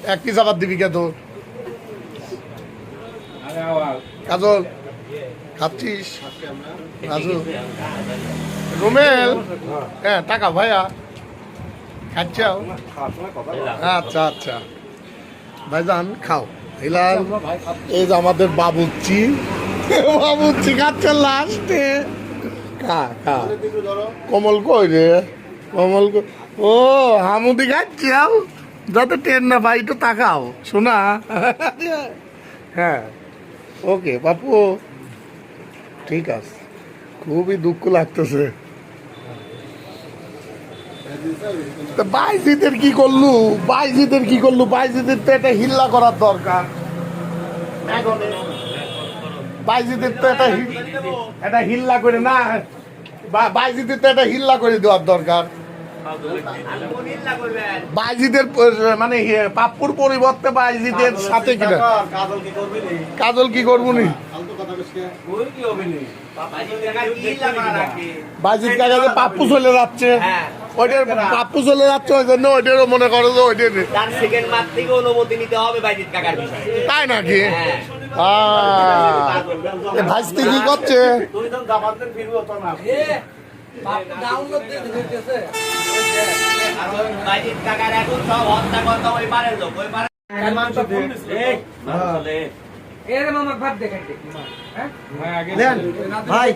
এক পিস আবার দিবি কে তোর কাজল খাচ্ছিস রাজু রুমেল হ্যাঁ টাকা ভাইয়া খাচ্ছাও আচ্ছা আচ্ছা ভাইজান খাও হিলাল এই যে আমাদের বাবুচ্চি বাবুচ্চি খাচ্ছে লাস্টে খা খা কমল কই রে কমল ও হামুদি খাচ্ছাও যাতে ট্রেন না ভাই একটু তাকাও শোনা হ্যাঁ ওকে বাপু ঠিক আছে খুবই দুঃখ লাগতেছে বাইজিদের কি করলু বাইজিদের তো এটা হিল্লা করার দরকার বাইজিদের তো এটা হিল্লা করে না বাইজিদের তো এটা হিল্লা করে দেওয়ার দরকার বাইজিদের মানে পাপ্পুর পরিবর্তে বাইজিদের সাথে কিনা কাজল কি করবো নি বাইজিদ কাকা যে পাপ্পু চলে যাচ্ছে ওইটার পাপ্পু চলে যাচ্ছে ওই জন্য ওইটারও মনে করো যে ওইটার সেকেন্ড মাস থেকে অনুমতি নিতে হবে বাইজিদ কাকার বিষয়ে তাই নাকি ভাইস্তি কি করছে বাইজিদ কাকার এখন সব হত্যা করতে ওই পারের লোক ওই পারে ভাই